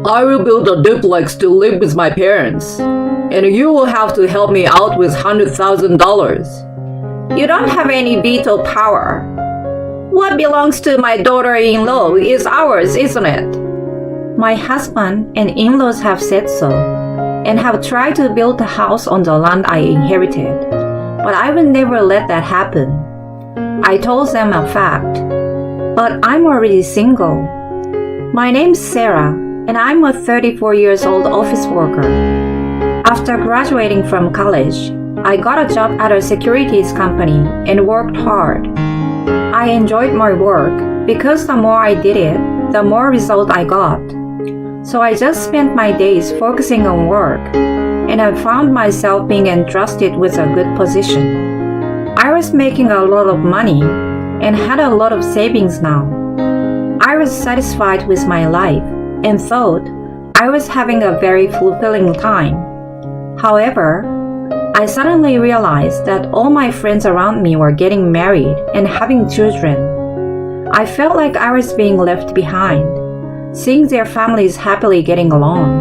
I will build a duplex to live with my parents, and you will have to help me out with $100,000. You don't have any veto power. What belongs to my daughter-in-law is ours, isn't it? My husband and in-laws have said so, and have tried to build a house on the land I inherited, but I will never let that happen. I told them a fact, but I'm already single. My name's Sarah, and I'm a 34 years old office worker. After graduating from college, I got a job at a securities company and worked hard. I enjoyed my work because the more I did it, the more result I got. So I just spent my days focusing on work, and I found myself being entrusted with a good position. I was making a lot of money and had a lot of savings now. I was satisfied with my life and thought I was having a very fulfilling time. However, I suddenly realized that all my friends around me were getting married and having children. I felt like I was being left behind, seeing their families happily getting along.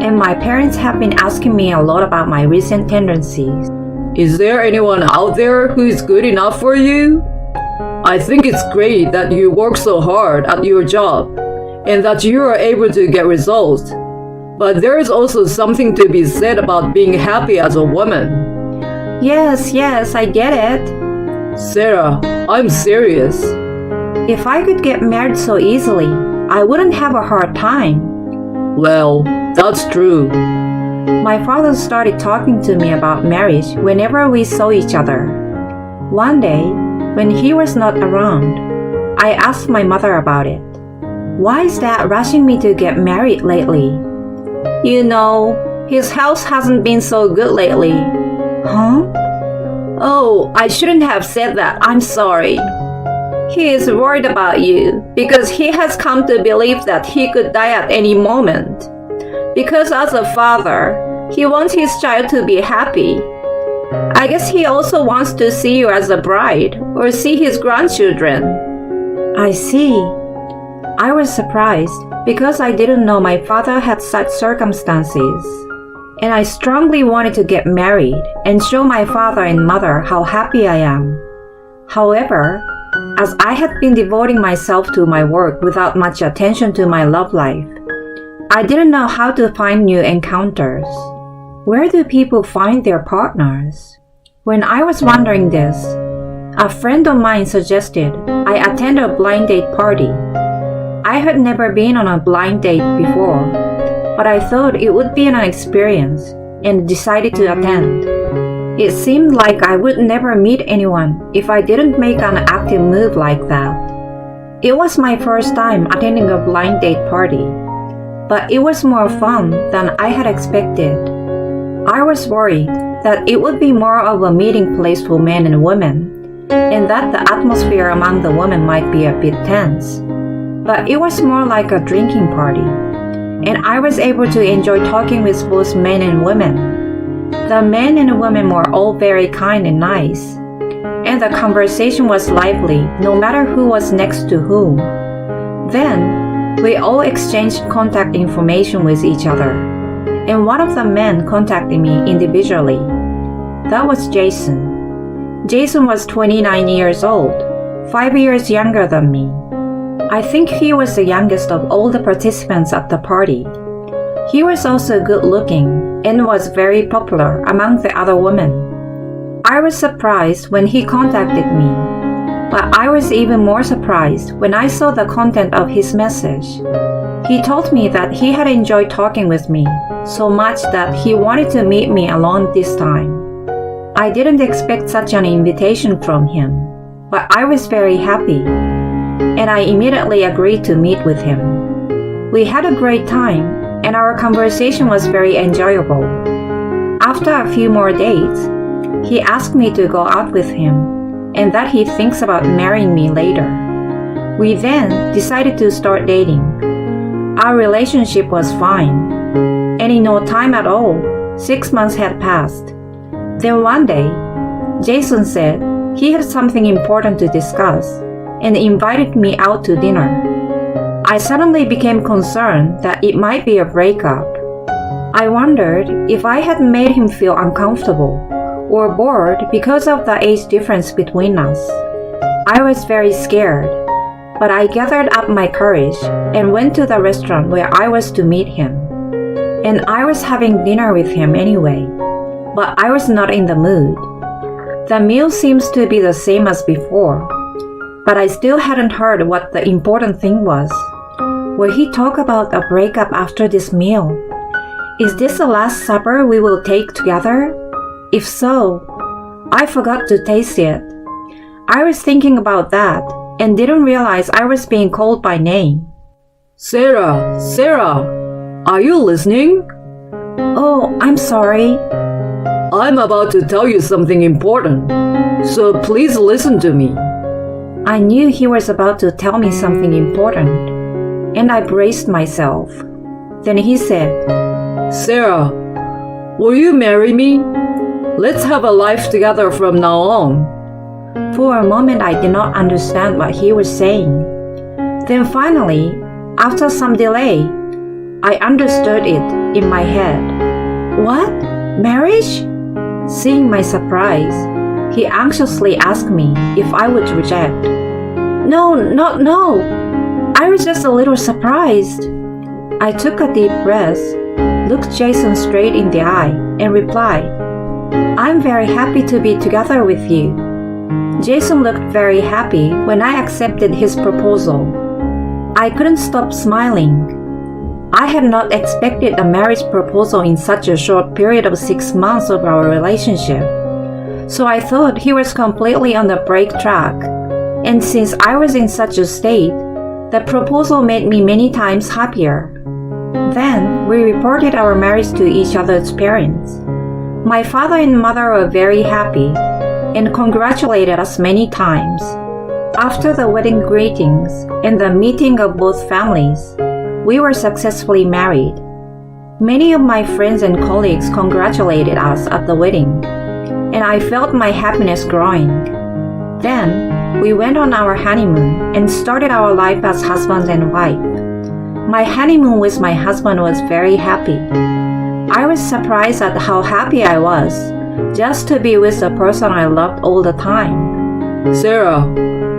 And my parents have been asking me a lot about my recent tendencies. Is there anyone out there who is good enough for you? I think it's great that you work so hard at your job and that you are able to get results. But there is also something to be said about being happy as a woman. Yes, I get it. Sarah, I'm serious. If I could get married so easily, I wouldn't have a hard time. Well, that's true. My father started talking to me about marriage whenever we saw each other. One day, when he was not around, I asked my mother about it. Why is Dad rushing me to get married lately? You know, his health hasn't been so good lately. Huh? Oh, I shouldn't have said that. I'm sorry. He is worried about you because he has come to believe that he could die at any moment. Because as a father, he wants his child to be happy. I guess he also wants to see you as a bride or see his grandchildren. I see. I was surprised because I didn't know my father had such circumstances. And I strongly wanted to get married and show my father and mother how happy I am. However, as I had been devoting myself to my work without much attention to my love life, I didn't know how to find new encounters. Where do people find their partners? When I was wondering this, a friend of mine suggested I attend a blind date party. I had never been on a blind date before, but I thought it would be an experience and decided to attend. It seemed like I would never meet anyone if I didn't make an active move like that. It was my first time attending a blind date party, but it was more fun than I had expected. I was worried that it would be more of a meeting place for men and women, and that the atmosphere among the women might be a bit tense. But it was more like a drinking party, and I was able to enjoy talking with both men and women. The men and women were all very kind and nice, and the conversation was lively no matter who was next to whom. Then, we all exchanged contact information with each other, and one of the men contacted me individually. That was Jason. Jason was 29 years old, 5 years younger than me. I think he was the youngest of all the participants at the party. He was also good looking and was very popular among the other women. I was surprised when he contacted me, but I was even more surprised when I saw the content of his message. He told me that he had enjoyed talking with me so much that he wanted to meet me alone this time. I didn't expect such an invitation from him, but I was very happy, and I immediately agreed to meet with him. We had a great time, and our conversation was very enjoyable. After a few more dates, he asked me to go out with him, and that he thinks about marrying me later. We then decided to start dating. Our relationship was fine, and in no time at all, 6 months had passed. Then one day, Jason said he had something important to discuss and invited me out to dinner. I suddenly became concerned that it might be a breakup. I wondered if I had made him feel uncomfortable or bored because of the age difference between us. I was very scared, but I gathered up my courage and went to the restaurant where I was to meet him. And I was having dinner with him anyway, but I was not in the mood. The meal seems to be the same as before, but I still hadn't heard what the important thing was. Will he talk about a breakup after this meal? Is this the last supper we will take together? If so, I forgot to taste it. I was thinking about that and didn't realize I was being called by name. Sarah, Sarah, are you listening? Oh, I'm sorry. I'm about to tell you something important, so please listen to me. I knew he was about to tell me something important, and I braced myself. Then he said, Sarah, will you marry me? Let's have a life together from now on. For a moment I did not understand what he was saying. Then finally, after some delay, I understood it in my head. What? Marriage? Seeing my surprise, he anxiously asked me if I would reject. No. I was just a little surprised. I took a deep breath, looked Jason straight in the eye, and replied, I'm very happy to be together with you. Jason looked very happy when I accepted his proposal. I couldn't stop smiling. I had not expected a marriage proposal in such a short period of 6 months of our relationship. So I thought he was completely on the break track. And since I was in such a state, the proposal made me many times happier. Then we reported our marriage to each other's parents. My father and mother were very happy and congratulated us many times. After the wedding greetings and the meeting of both families, we were successfully married. Many of my friends and colleagues congratulated us at the wedding, and I felt my happiness growing. Then, we went on our honeymoon and started our life as husband and wife. My honeymoon with my husband was very happy. I was surprised at how happy I was just to be with the person I loved all the time. Sarah,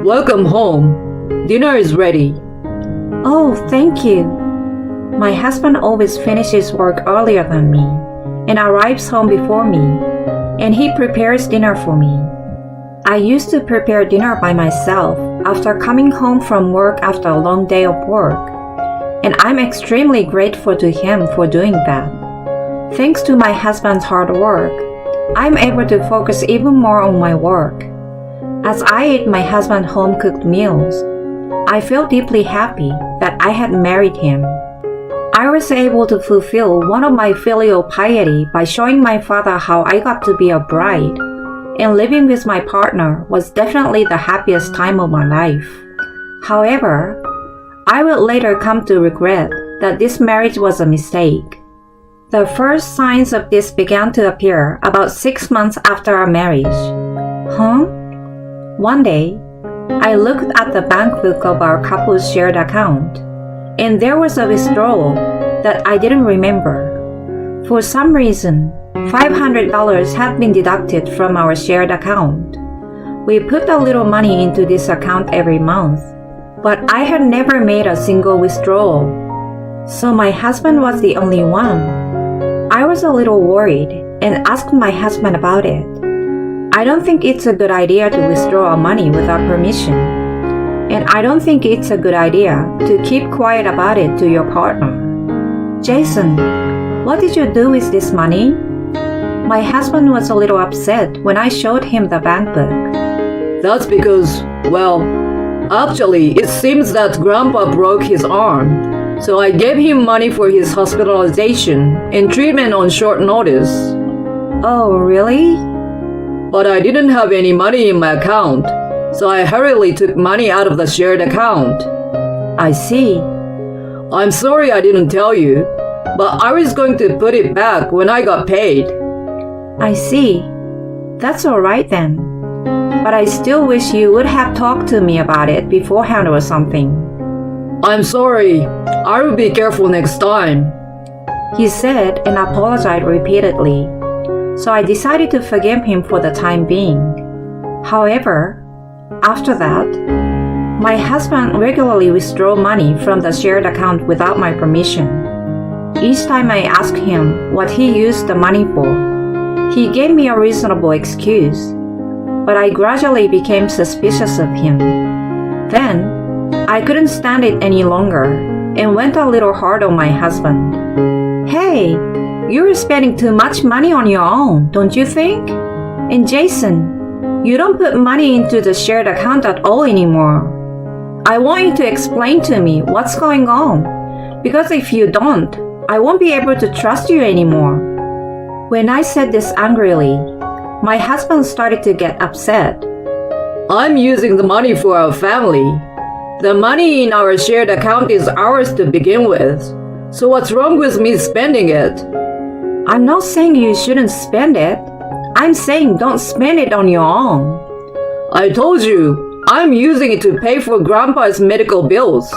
welcome home. Dinner is ready. Oh, thank you. My husband always finishes work earlier than me and arrives home before me, and he prepares dinner for me. I used to prepare dinner by myself after coming home from work after a long day of work, and I'm extremely grateful to him for doing that. Thanks to my husband's hard work, I'm able to focus even more on my work. As I ate my husband's home-cooked meals, I felt deeply happy that I had married him. I was able to fulfill one of my filial piety by showing my father how I got to be a bride, and living with my partner was definitely the happiest time of my life. However, I would later come to regret that this marriage was a mistake. The first signs of this began to appear about 6 months after our marriage. One day, I looked at the bank book of our couple's shared account, and there was a withdrawal that I didn't remember. For some reason, $500 had been deducted from our shared account. We put a little money into this account every month, but I had never made a single withdrawal. So my husband was the only one. I was a little worried and asked my husband about it. I don't think it's a good idea to withdraw money without permission. And I don't think it's a good idea to keep quiet about it to your partner. Jason, what did you do with this money? My husband was a little upset when I showed him the bank book. That's because, well, actually, it seems that Grandpa broke his arm, so I gave him money for his hospitalization and treatment on short notice. Oh, really? But I didn't have any money in my account, so I hurriedly took money out of the shared account. I see. I'm sorry I didn't tell you, but I was going to put it back when I got paid. I see. That's all right then. But I still wish you would have talked to me about it beforehand or something. I'm sorry. I will be careful next time. He said and apologized repeatedly, so I decided to forgive him for the time being. However, after that, my husband regularly withdrew money from the shared account without my permission. Each time I asked him what he used the money for, he gave me a reasonable excuse, but I gradually became suspicious of him. Then, I couldn't stand it any longer and went a little hard on my husband. Hey, you're spending too much money on your own, don't you think? And Jason, you don't put money into the shared account at all anymore. I want you to explain to me what's going on, because if you don't, I won't be able to trust you anymore. When I said this angrily, my husband started to get upset. I'm using the money for our family. The money in our shared account is ours to begin with. So what's wrong with me spending it? I'm not saying you shouldn't spend it. I'm saying don't spend it on your own. I told you, I'm using it to pay for Grandpa's medical bills.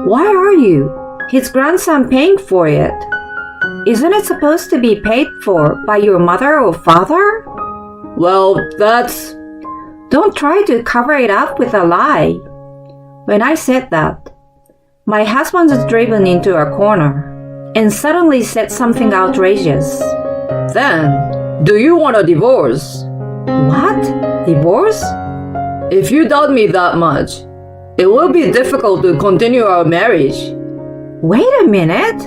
Why are you? His grandson paying for it. Isn't it supposed to be paid for by your mother or father? Well, that's... Don't try to cover it up with a lie. When I said that, my husband was driven into a corner and suddenly said something outrageous. Then, do you want a divorce? What? Divorce? If you doubt me that much, it will be difficult to continue our marriage. Wait a minute.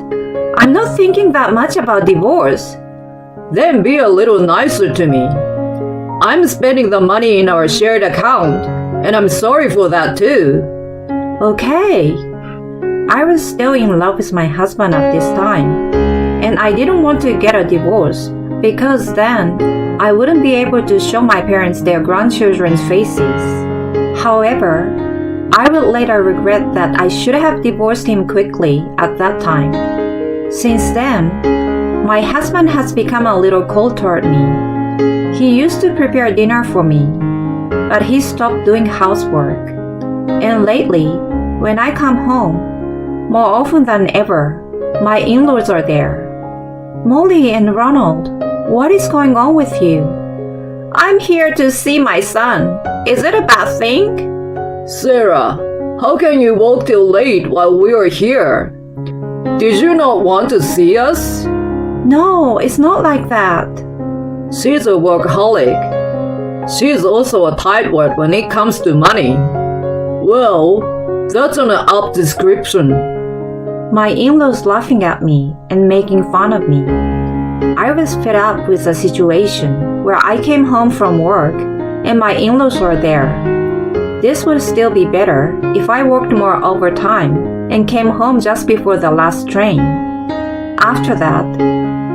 I'm not thinking that much about divorce. Then be a little nicer to me. I'm spending the money in our shared account, and I'm sorry for that too. Okay. I was still in love with my husband at this time, and I didn't want to get a divorce because then I wouldn't be able to show my parents their grandchildren's faces. However, I would later regret that I should have divorced him quickly at that time. Since then, my husband has become a little cold toward me. He used to prepare dinner for me, but he stopped doing housework. And lately, when I come home, more often than ever, my in-laws are there. Molly and Ronald, what is going on with you? I'm here to see my son. Is it a bad thing? Sarah, how can you walk till late while we are here? Did you not want to see us? No, it's not like that. She's a workaholic. She's also a tightwad when it comes to money. Well, that's an apt description. My in-laws laughing at me and making fun of me. I was fed up with the situation where I came home from work and my in-laws were there. This would still be better if I worked more overtime and came home just before the last train. After that,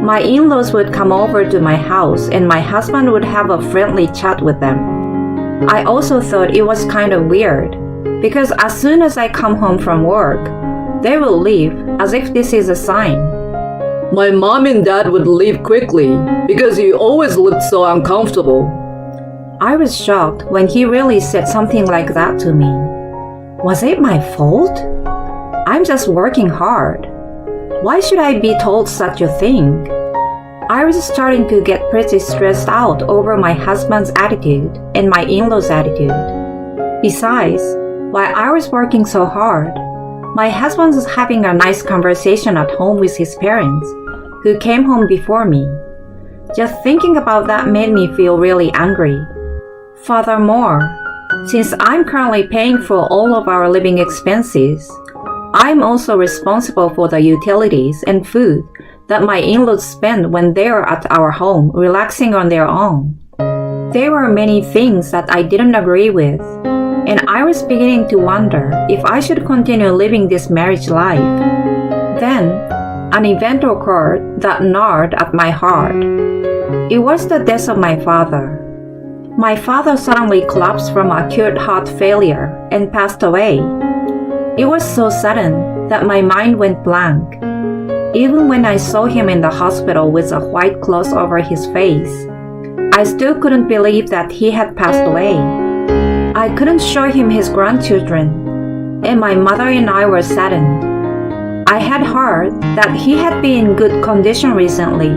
my in-laws would come over to my house and my husband would have a friendly chat with them. I also thought it was kind of weird because as soon as I come home from work, they will leave as if this is a sign. My mom and dad would leave quickly because you always looked so uncomfortable. I was shocked when he really said something like that to me. Was it my fault? I'm just working hard. Why should I be told such a thing? I was starting to get pretty stressed out over my husband's attitude and my in-laws' attitude. Besides, while I was working so hard, my husband was having a nice conversation at home with his parents, who came home before me. Just thinking about that made me feel really angry. Furthermore, since I'm currently paying for all of our living expenses, I'm also responsible for the utilities and food that my in-laws spend when they're at our home relaxing on their own. There were many things that I didn't agree with, and I was beginning to wonder if I should continue living this marriage life. Then, an event occurred that gnawed at my heart. It was the death of my father. My father suddenly collapsed from acute heart failure and passed away. It was so sudden that my mind went blank. Even when I saw him in the hospital with a white cloth over his face, I still couldn't believe that he had passed away. I couldn't show him his grandchildren. and my mother and I were saddened. I had heard that he had been in good condition recently,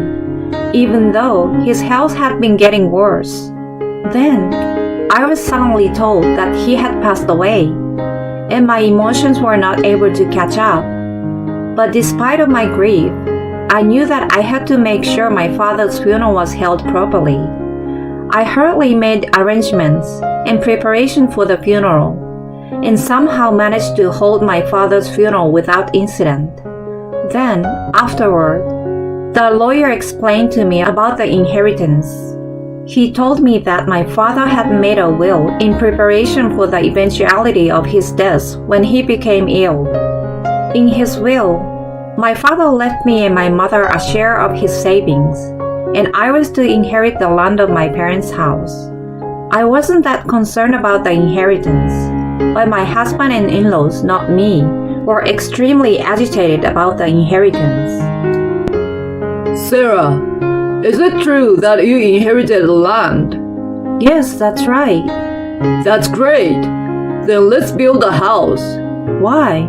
even though his health had been getting worse. Then, I was suddenly told that he had passed away, and my emotions were not able to catch up. But despite of my grief, I knew that I had to make sure my father's funeral was held properly. I hurriedly made arrangements in preparation for the funeral, and somehow managed to hold my father's funeral without incident. Then, afterward, the lawyer explained to me about the inheritance. He told me that my father had made a will in preparation for the eventuality of his death when he became ill. In his will, my father left me and my mother a share of his savings, and I was to inherit the land of my parents' house. I wasn't that concerned about the inheritance, but my husband and in-laws, not me, were extremely agitated about the inheritance. Sarah, is it true that you inherited the land? Yes, that's right. That's great. Then let's build a house. Why?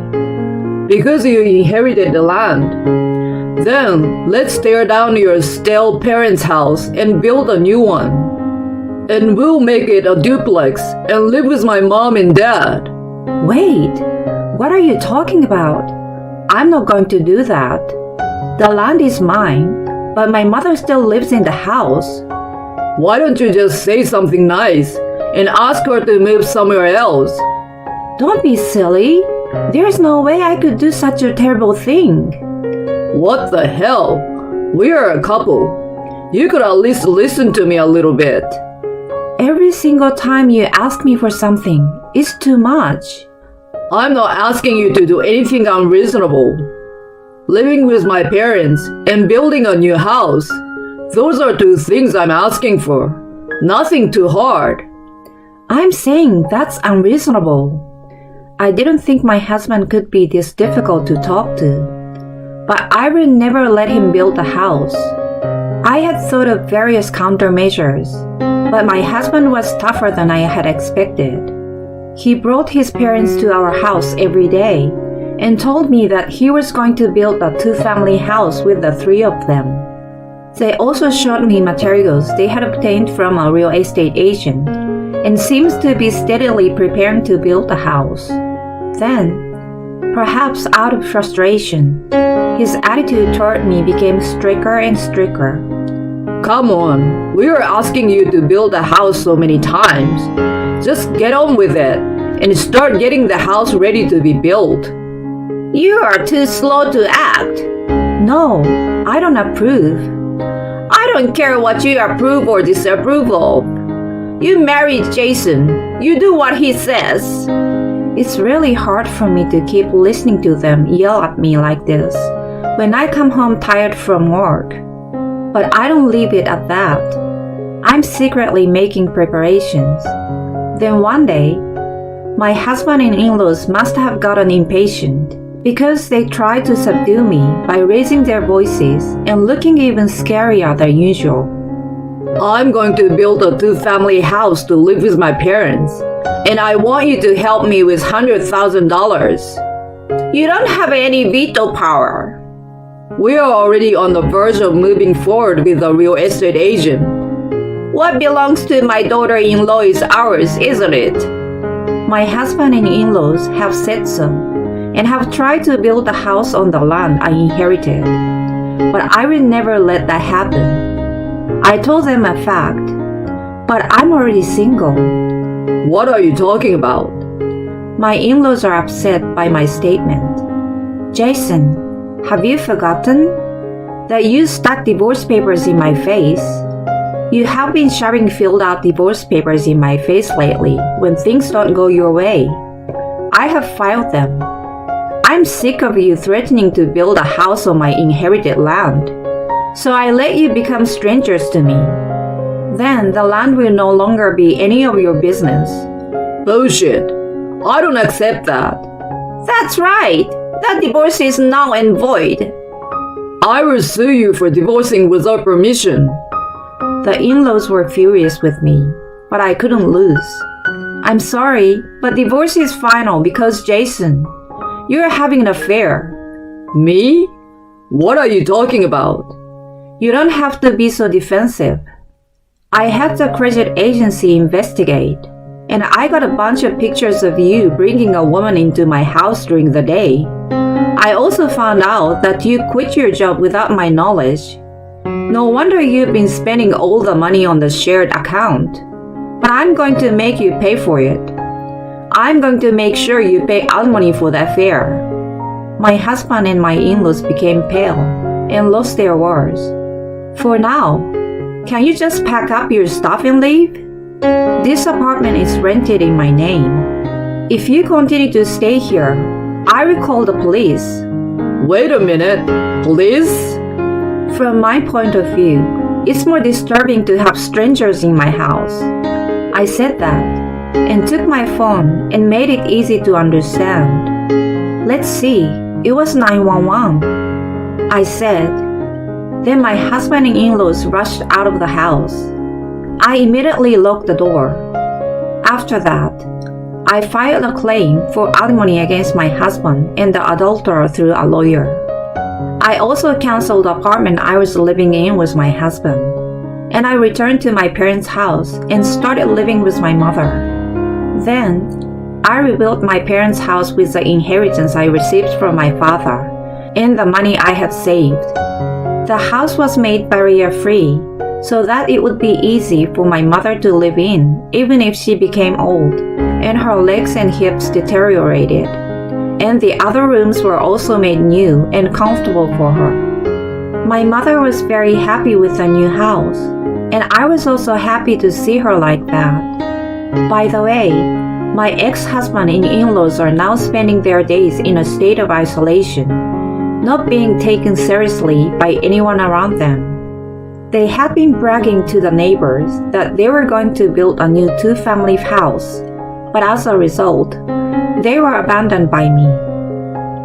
Because you inherited the land. Then let's tear down your stale parents' house and build a new one. And we'll make it a duplex and live with my mom and dad. Wait, what are you talking about? I'm not going to do that. The land is mine, but my mother still lives in the house. Why don't you just say something nice and ask her to move somewhere else? Don't be silly. There's no way I could do such a terrible thing. What the hell? We are a couple. You could at least listen to me a little bit. Every single time you ask me for something, it's too much. I'm not asking you to do anything unreasonable. Living with my parents and building a new house, those are two things I'm asking for. Nothing too hard. I'm saying that's unreasonable. I didn't think my husband could be this difficult to talk to. But I would never let him build a house. I had thought of various countermeasures, but my husband was tougher than I had expected. He brought his parents to our house every day and told me that he was going to build a two-family house with the three of them. They also showed me materials they had obtained from a real estate agent and seems to be steadily preparing to build a house. Then, perhaps out of frustration, his attitude toward me became stricter and stricter. Come on, we are asking you to build a house so many times. Just get on with it and start getting the house ready to be built. You are too slow to act. No, I don't approve. I don't care what you approve or disapprove of. You married Jason. You do what he says. It's really hard for me to keep listening to them yell at me like this when I come home tired from work. But I don't leave it at that. I'm secretly making preparations. Then one day, my husband and in-laws must have gotten impatient because they tried to subdue me by raising their voices and looking even scarier than usual. I'm going to build a two-family house to live with my parents, and I want you to help me with $100,000. You don't have any veto power. We are already on the verge of moving forward with a real estate agent. What belongs to my daughter-in-law is ours, isn't it? My husband and in-laws have said so, and have tried to build a house on the land I inherited. But I will never let that happen. I told them a fact, but I'm already single. What are you talking about? My in-laws are upset by my statement. Jason, have you forgotten that you stuck divorce papers in my face? You have been shoving filled out divorce papers in my face lately when things don't go your way. I have filed them. I'm sick of you threatening to build a house on my inherited land. So I let you become strangers to me. Then the land will no longer be any of your business. Bullshit. I don't accept that. That's right. That divorce is null and void. I will sue you for divorcing without permission. The in-laws were furious with me, but I couldn't lose. I'm sorry, but divorce is final because Jason, you're having an affair. Me? What are you talking about? You don't have to be so defensive. I had the credit agency investigate, and I got a bunch of pictures of you bringing a woman into my house during the day. I also found out that you quit your job without my knowledge. No wonder you've been spending all the money on the shared account. But I'm going to make you pay for it. I'm going to make sure you pay alimony for the affair. My husband and my in-laws became pale and lost their words. For now, can you just pack up your stuff and leave? This apartment is rented in my name. If you continue to stay here, I will call the police. Wait a minute, police? From my point of view, it's more disturbing to have strangers in my house. I said that and took my phone and made it easy to understand. Let's see, it was 911. I said. Then my husband and in-laws rushed out of the house. I immediately locked the door. After that, I filed a claim for alimony against my husband and the adulterer through a lawyer. I also canceled the apartment I was living in with my husband, and I returned to my parents' house and started living with my mother. Then, I rebuilt my parents' house with the inheritance I received from my father and the money I had saved. The house was made barrier-free so that it would be easy for my mother to live in even if she became old and her legs and hips deteriorated. And the other rooms were also made new and comfortable for her. My mother was very happy with the new house, and I was also happy to see her like that. By the way, my ex-husband and in-laws are now spending their days in a state of isolation, not being taken seriously by anyone around them. They had been bragging to the neighbors that they were going to build a new two-family house, but as a result, they were abandoned by me.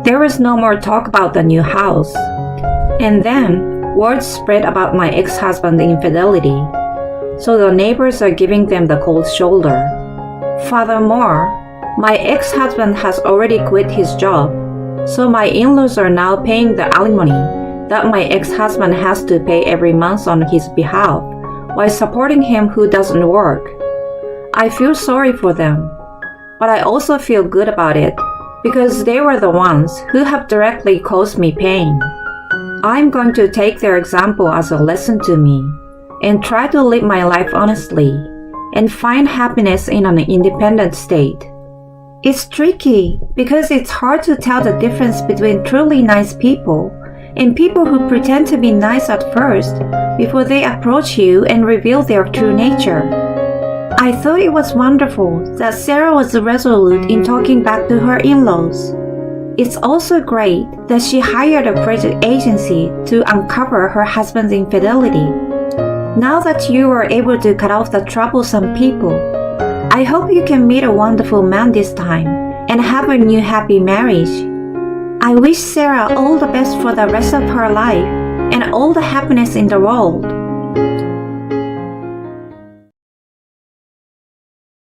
There was no more talk about the new house. And then, word spread about my ex-husband's infidelity, so the neighbors are giving them the cold shoulder. Furthermore, my ex-husband has already quit his job, so my in-laws are now paying the alimony that my ex-husband has to pay every month on his behalf, while supporting him who doesn't work. I feel sorry for them, but I also feel good about it because they were the ones who have directly caused me pain. I'm going to take their example as a lesson to me and try to live my life honestly and find happiness in an independent state. It's tricky because it's hard to tell the difference between truly nice people and people who pretend to be nice at first before they approach you and reveal their true nature. I thought it was wonderful that Sarah was resolute in talking back to her in-laws. It's also great that she hired a credit agency to uncover her husband's infidelity. Now that you were able to cut off the troublesome people, I hope you can meet a wonderful man this time and have a new happy marriage. I wish Sarah all the best for the rest of her life and all the happiness in the world.